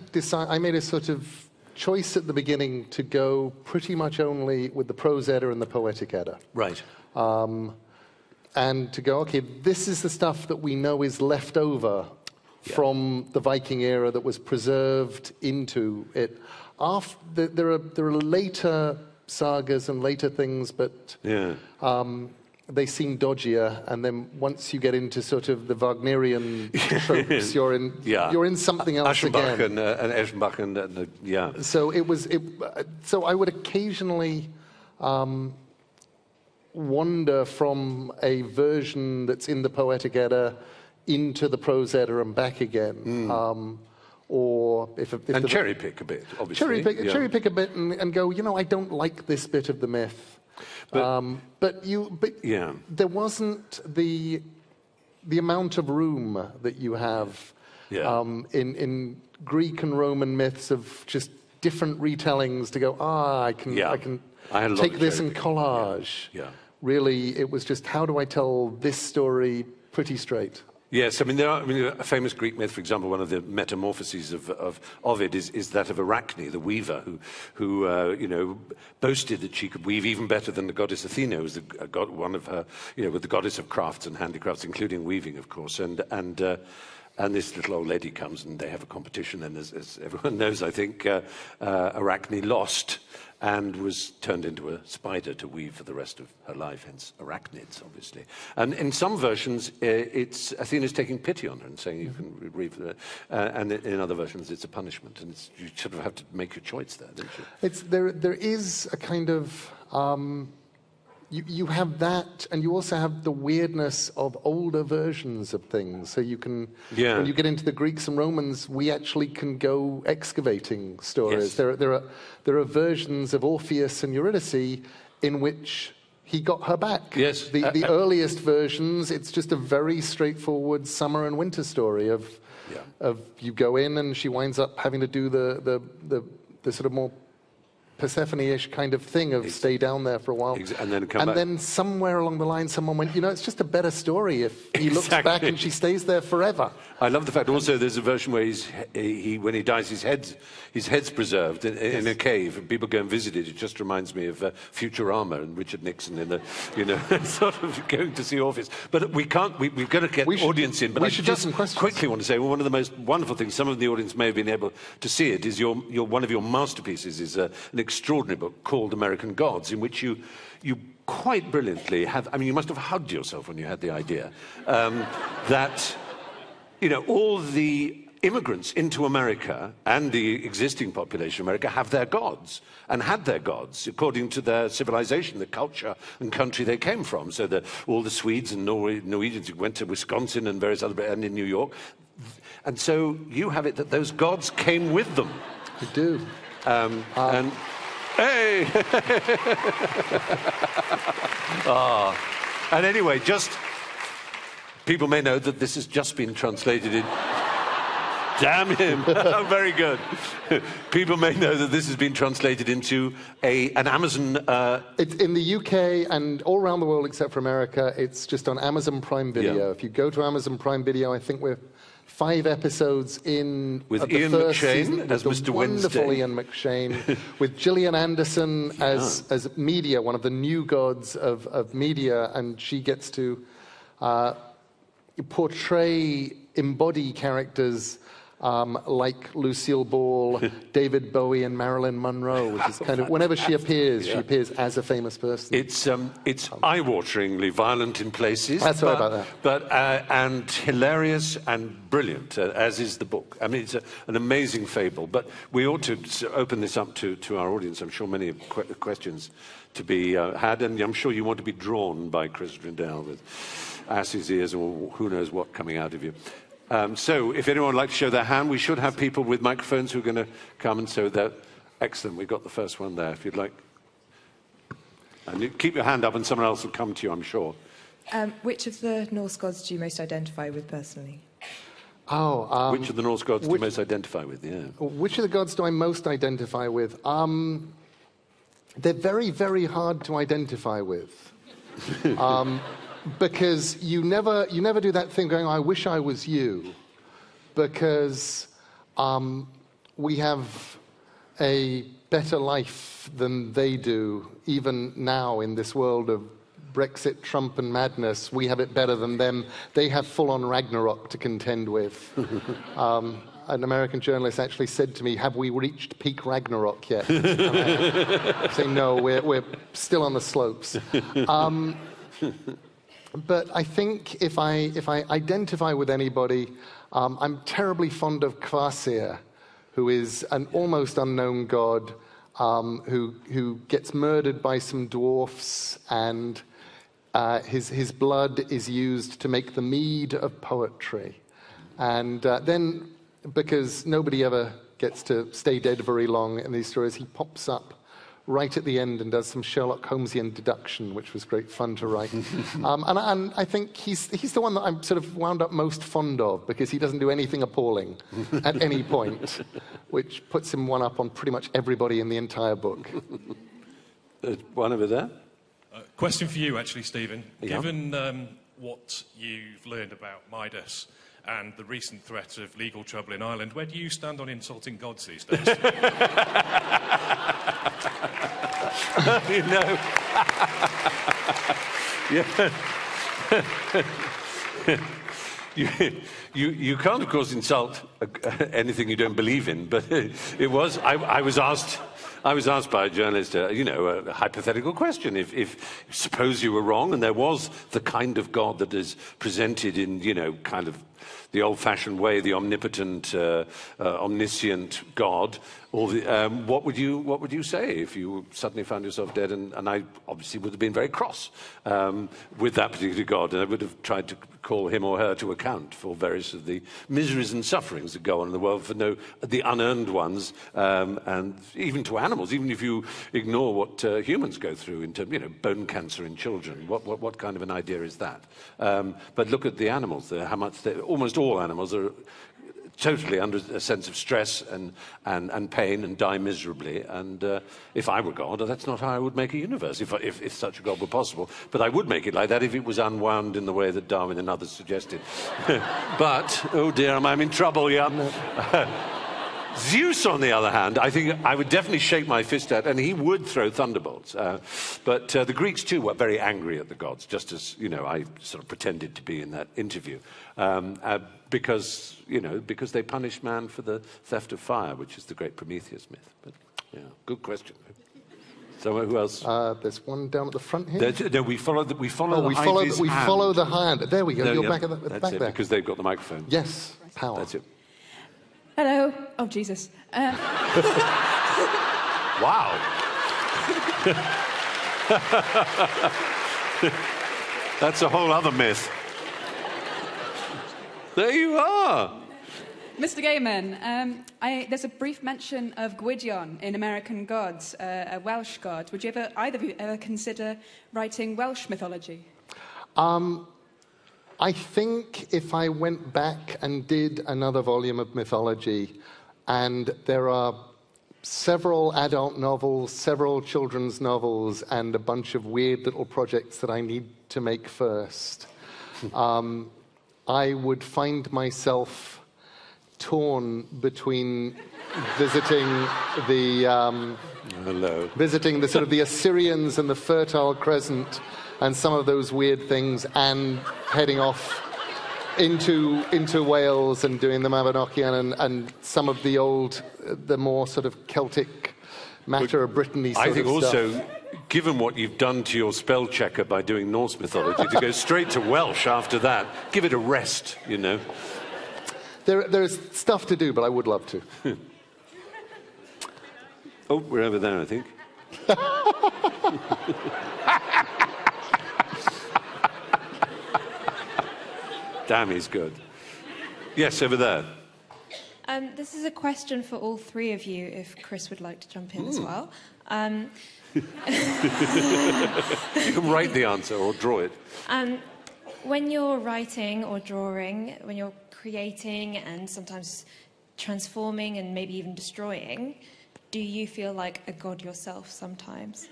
Speaker 3: made a sort of choice at the beginning to go pretty much only with the Prose Edda and the Poetic Edda.
Speaker 2: Right.
Speaker 3: And to go, okay, this is the stuff that we know is left over from the Viking era that was preserved into it. There are later sagas and later things, but they seem dodgier. And then once you get into sort of the Wagnerian tropes, you're in something else
Speaker 2: Aschenbach
Speaker 3: again.
Speaker 2: and Eschenbach and
Speaker 3: So so I would occasionally wander from a version that's in the Poetic Edda into the Prose Edda and back again. Or
Speaker 2: and cherry pick a bit, obviously.
Speaker 3: Cherry pick a bit and go, you know, I don't like this bit of the myth. But there wasn't the amount of room that you have in Greek and Roman myths of just different retellings to go, I can take this and collage. Really, it was just, how do I tell this story pretty straight?
Speaker 2: Yes, a famous Greek myth, for example, one of the metamorphoses of Ovid is that of Arachne, the weaver, who boasted that she could weave even better than the goddess Athena, who was with the goddess of crafts and handicrafts, including weaving, of course. And And this little old lady comes and they have a competition, and as everyone knows, I think, Arachne lost and was turned into a spider to weave for the rest of her life, hence arachnids, obviously. And in some versions, it's Athena's taking pity on her and saying you can weave for the... and in other versions, it's a punishment, and you sort of have to make your choice there, don't you?
Speaker 3: There is a kind of... You have that, and you also have the weirdness of older versions of things. So you can, when you get into the Greeks and Romans, we actually can go excavating stories.
Speaker 2: Yes.
Speaker 3: There are versions of Orpheus and Eurydice in which he got her back.
Speaker 2: Yes.
Speaker 3: The earliest versions, it's just a very straightforward summer and winter story of you go in and she winds up having to do the sort of more Persephone-ish kind of thing of stay down there for a while.
Speaker 2: And then come back.
Speaker 3: Then somewhere along the line someone went, it's just a better story if he looks back and she stays there forever.
Speaker 2: I love the fact also there's a version where when he dies, his head's preserved in a cave, and people go and visit it. It just reminds me of Futurama and Richard Nixon in the, sort of going to see Orpheus. But we've got to get the audience in. But I just quickly want to say, one of the most wonderful things, some of the audience may have been able to see it, is one of your masterpieces is an extraordinary book called American Gods, in which you quite brilliantly have, you must have hugged yourself when you had the idea, that, all the immigrants into America and the existing population of America have their gods, and had their gods according to their civilization, the culture and country they came from. So that all the Swedes and Norwegians who went to Wisconsin and various other, and in New York. And so you have it that those gods came with them.
Speaker 3: They do.
Speaker 2: And hey! And anyway, just people may know that this has just been translated in... Damn him! Very good. People may know that this has been translated into an Amazon...
Speaker 3: It's in the UK and all around the world except for America. It's just on Amazon Prime Video. If you go to Amazon Prime Video, I think we're 5 episodes in
Speaker 2: with Ian McShane as Mr. Wednesday.
Speaker 3: Wonderful Ian McShane, with Gillian Anderson as Media, one of the new gods of media, and she gets to embody characters like Lucille Ball, David Bowie, and Marilyn Monroe, which is kind of, whenever she appears as a famous person.
Speaker 2: It's eye-wateringly violent in places.
Speaker 3: That's right about that.
Speaker 2: And hilarious and brilliant, as is the book. It's an amazing fable. But we ought to open this up to our audience. I'm sure many questions to be had, and I'm sure you want to be drawn by Chris Rindell with ass's ears or who knows what coming out of you. So if anyone would like to show their hand, we should have people with microphones who are going to come and show that. Excellent, we've got the first one there, if you'd like. And you keep your hand up and someone else will come to you, I'm sure.
Speaker 4: Which of the Norse gods do you most identify with personally?
Speaker 2: Which of the Norse gods do you most identify with,
Speaker 3: Which of the gods do I most identify with? They're very, very hard to identify with. Because you never do that thing going, I wish I was you, because we have a better life than they do, even now in this world of Brexit, Trump and madness. We have it better than them. They have full-on Ragnarok to contend with. An American journalist actually said to me, have we reached peak Ragnarok yet? I say, no, we're still on the slopes. But I think if I identify with anybody, I'm terribly fond of Kvasir, who is an almost unknown god who gets murdered by some dwarfs, and his blood is used to make the mead of poetry. And then, because nobody ever gets to stay dead very long in these stories, he pops up right at the end and does some Sherlock Holmesian deduction, which was great fun to write. And I think he's the one that I'm sort of wound up most fond of, because he doesn't do anything appalling at any point, which puts him one up on pretty much everybody in the entire book.
Speaker 2: One over there.
Speaker 5: Question for you, actually, Stephen. Yeah. Given what you've learned about Midas and the recent threat of legal trouble in Ireland, where do you stand on insulting gods these days?
Speaker 2: You know. you can't, of course, insult anything you don't believe in, but it was, I was asked by a journalist, a hypothetical question. If suppose you were wrong and there was the kind of God that is presented in, kind of the old-fashioned way, the omnipotent, omniscient God, or what would you say if you suddenly found yourself dead? And I obviously would have been very cross with that particular God, and I would have tried to call him or her to account for various of the miseries and sufferings that go on in the world, for the unearned ones, and even to animals. Even if you ignore what humans go through in terms, bone cancer in children, what kind of an idea is that? But look at the animals. How much almost all animals are totally under a sense of stress and pain and die miserably. And if I were God, that's not how I would make a universe, if such a God were possible. But I would make it like that if it was unwound in the way that Darwin and others suggested. But, oh dear, I'm in trouble, yeah. Zeus, on the other hand, I think I would definitely shake my fist at, and he would throw thunderbolts. But the Greeks, too, were very angry at the gods, just as, I sort of pretended to be in that interview. Because they punished man for the theft of fire, which is the great Prometheus myth. But, yeah, good question. So who else?
Speaker 3: There's one down at the front here.
Speaker 2: No, we follow the
Speaker 3: we follow the hand. There we go. You're back at the back there.
Speaker 2: Because they've got the microphone.
Speaker 3: Yes, power.
Speaker 2: That's it.
Speaker 4: Hello. Oh, Jesus.
Speaker 2: Wow. That's a whole other myth. There you are.
Speaker 6: Mr. Gaiman, there's a brief mention of Gwydion in American Gods, a Welsh god. Would you either of you ever consider writing Welsh mythology?
Speaker 3: I think if I went back and did another volume of mythology, and there are several adult novels, several children's novels, and a bunch of weird little projects that I need to make first, I would find myself torn between visiting the sort of the Assyrians and the Fertile Crescent and some of those weird things, and heading off into Wales and doing the Mabinogion and some of the more sort of Celtic matter of Brittany sort of stuff.
Speaker 2: I think also, given what you've done to your spell checker by doing Norse mythology, to go straight to Welsh after that, give it a rest,
Speaker 3: There's stuff to do, but I would love to.
Speaker 2: Oh, we're over there, I think. Damn, he's good. Yes, over there.
Speaker 4: This is a question for all three of you, if Chris would like to jump in as well.
Speaker 2: You can write the answer or draw it.
Speaker 4: When you're writing or drawing, when you're creating and sometimes transforming and maybe even destroying, do you feel like a god yourself sometimes?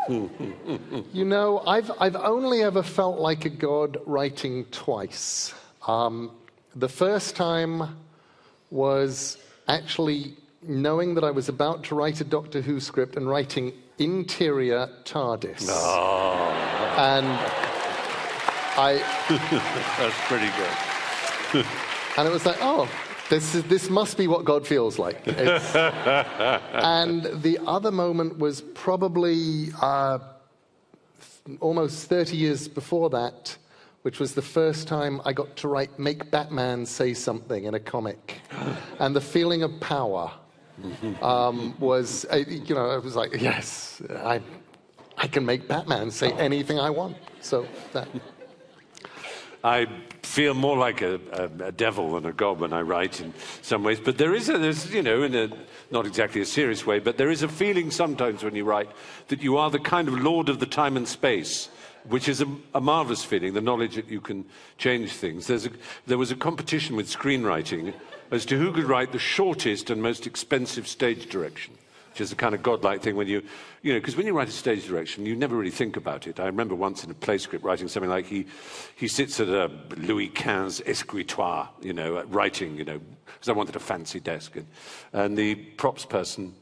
Speaker 3: I've only ever felt like a god writing twice. The first time was actually knowing that I was about to write a Doctor Who script and writing interior TARDIS.
Speaker 2: Oh.
Speaker 3: And
Speaker 2: That's pretty good.
Speaker 3: And it was like, oh, this must be what God feels like. And the other moment was probably almost 30 years before that, which was the first time I got to make Batman say something in a comic. And the feeling of power was, it was like, yes, I can make Batman say anything I want. So that...
Speaker 2: I feel more like a devil than a god when I write in some ways. But there's in a not exactly a serious way, but there is a feeling sometimes when you write that you are the kind of lord of the time and space, which is a marvelous feeling, the knowledge that you can change things. There was a competition with screenwriting as to who could write the shortest and most expensive stage direction, which is a kind of godlike thing when because when you write a stage direction, you never really think about it. I remember once in a play script writing something like he sits at a Louis XV escritoire, writing, because I wanted a fancy desk. And the props person,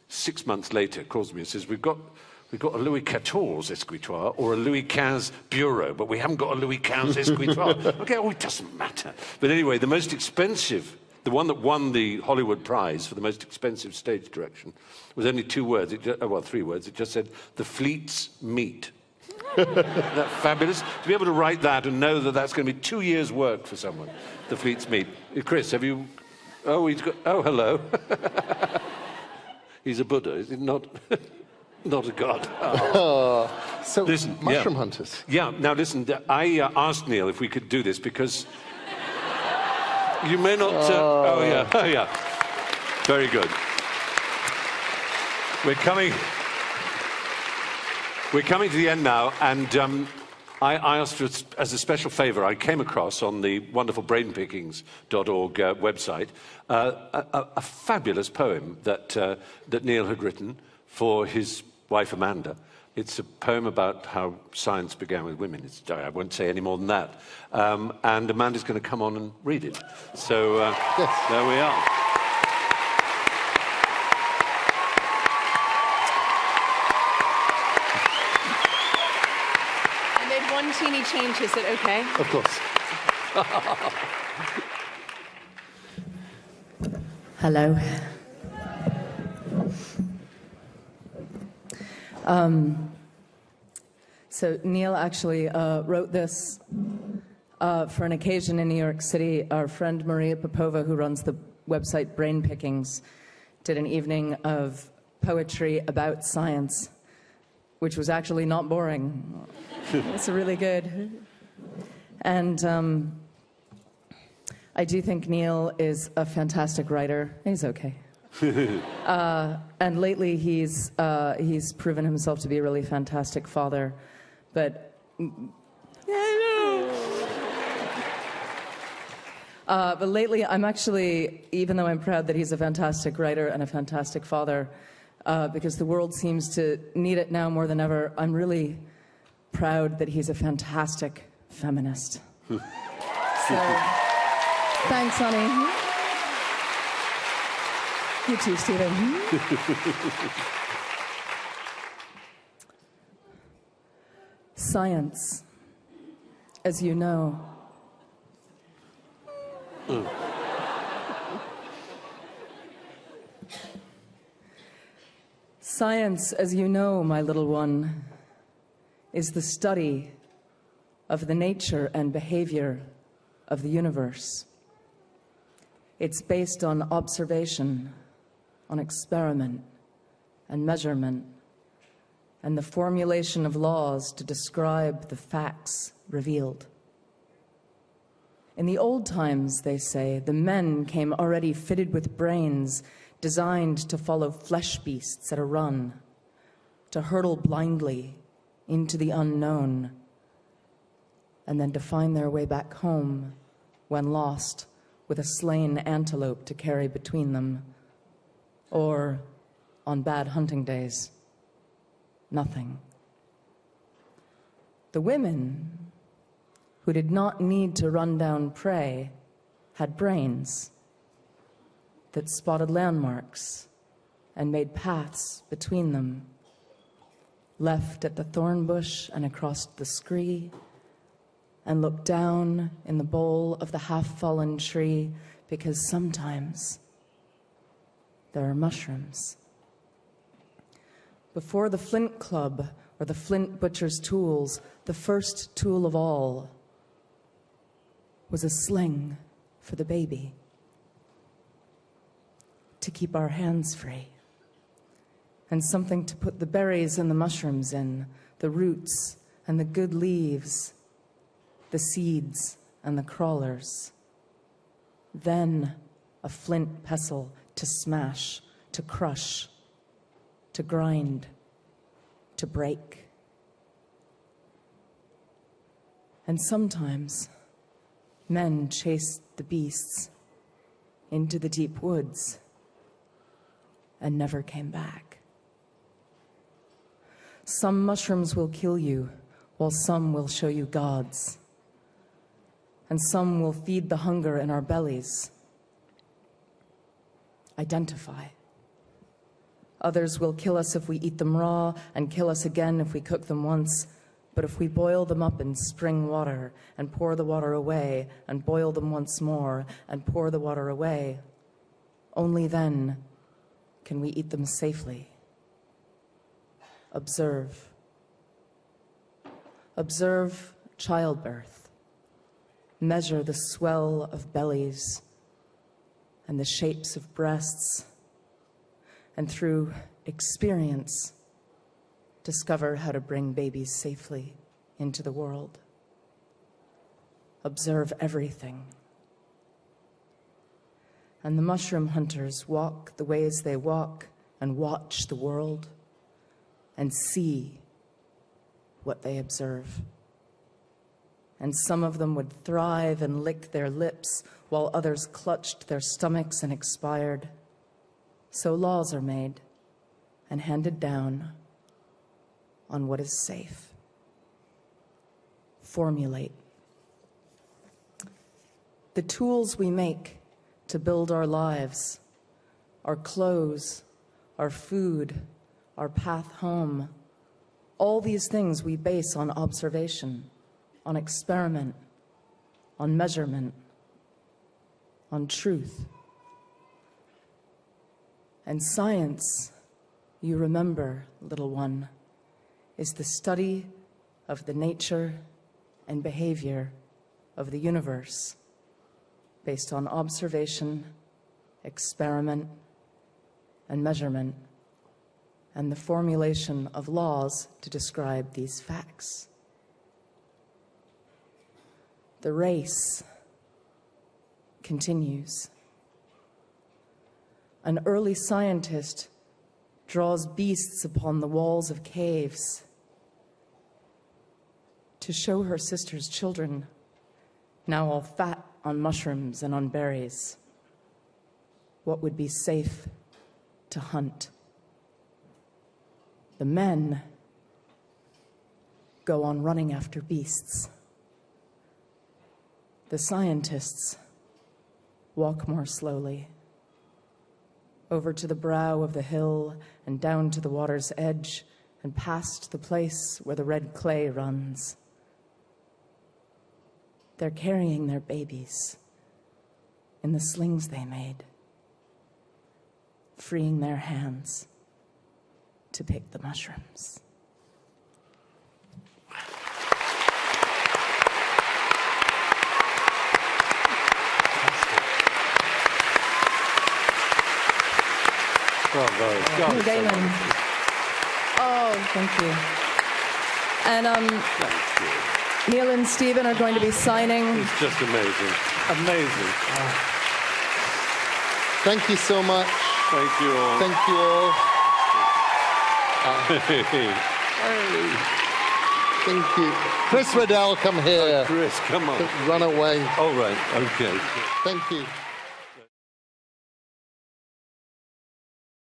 Speaker 2: 6 months later, calls me and says, we've got We've got a Louis XIV escritoire or a Louis XV bureau, but we haven't got a Louis XV escritoire. Okay, oh, it doesn't matter. But anyway, the most expensive, the one that won the Hollywood Prize for the most expensive stage direction, was only 2 words, well, 3 words. It just said, "The fleets meet." Isn't that fabulous? To be able to write that and know that that's going to be 2 years' work for someone. The fleets meet. Chris, have you... Oh, he's got... Oh, hello. He's a Buddha, is he not? Not a god. Oh.
Speaker 3: So,
Speaker 2: listen,
Speaker 3: mushroom hunters.
Speaker 2: Yeah, now listen, I asked Neil if we could do this because you may not... oh, yeah, oh, yeah. Very good. We're coming to the end now, and I asked for, as a special favour, I came across on the wonderful brainpickings.org website a fabulous poem that Neil had written for his wife Amanda. It's a poem about how science began with women. I won't say any more than that. And Amanda's going to come on and read it. So yes. There we are.
Speaker 7: I made one teeny change. Is it okay?
Speaker 3: Of course.
Speaker 8: Hello. So Neil actually wrote this for an occasion in New York City. Our friend Maria Popova, who runs the website Brain Pickings, did an evening of poetry about science, which was actually not boring. It's really good. And I do think Neil is a fantastic writer. He's okay. And lately he's proven himself to be a really fantastic father. But but lately I'm actually, even though I'm proud that he's a fantastic writer and a fantastic father, because the world seems to need it now more than ever, I'm really proud that he's a fantastic feminist. So, thanks, honey. You too, Stephen. Science, as you know, Science, as you know, my little one, is the study of the nature and behavior of the universe. It's based on observation, on experiment and measurement, and the formulation of laws to describe the facts revealed. In the old times, they say, the men came already fitted with brains designed to follow flesh beasts at a run, to hurtle blindly into the unknown, and then to find their way back home when lost, with a slain antelope to carry between them, or, on bad hunting days, nothing. The women, who did not need to run down prey, had brains that spotted landmarks and made paths between them, left at the thorn bush and across the scree, and looked down in the bowl of the half-fallen tree, because sometimes there are mushrooms. Before the flint club or the flint butcher's tools, the first tool of all was a sling for the baby, to keep our hands free, and something to put the berries and the mushrooms in, the roots and the good leaves, the seeds and the crawlers. Then a flint pestle to smash, to crush, to grind, to break. And sometimes men chased the beasts into the deep woods and never came back. Some mushrooms will kill you, while some will show you gods. And some will feed the hunger in our bellies. Identify. Others will kill us if we eat them raw and kill us again if we cook them once. But if we boil them up in spring water and pour the water away and boil them once more and pour the water away, only then can we eat them safely. Observe. Observe childbirth. Measure the swell of bellies and the shapes of breasts, and through experience, discover how to bring babies safely into the world. Observe everything. And the mushroom hunters walk the ways they walk and watch the world and see what they observe. And some of them would thrive and lick their lips while others clutched their stomachs and expired. So laws are made and handed down on what is safe. Formulate. The tools we make to build our lives, our clothes, our food, our path home, all these things we base on observation, on experiment, on measurement, on truth. And science, you remember, little one, is the study of the nature and behavior of the universe based on observation, experiment, and measurement, and the formulation of laws to describe these facts. The race continues. An early scientist draws beasts upon the walls of caves to show her sister's children, now all fat on mushrooms and on berries, what would be safe to hunt. The men go on running after beasts. The scientists walk more slowly, over to the brow of the hill and down to the water's edge and past the place where the red clay runs. They're carrying their babies in the slings they made, freeing their hands to pick the mushrooms.
Speaker 2: Bravo.
Speaker 8: Neil Gaiman. Oh, thank you. And
Speaker 2: Thank you.
Speaker 8: Neil and Stephen are going to be signing.
Speaker 2: It's just amazing. Amazing.
Speaker 3: Thank you so much.
Speaker 2: Thank you all.
Speaker 3: Thank you all. Thank you. Chris Riddell, come here.
Speaker 2: Chris, come on.
Speaker 3: Run away.
Speaker 2: All right. Okay.
Speaker 3: Thank you.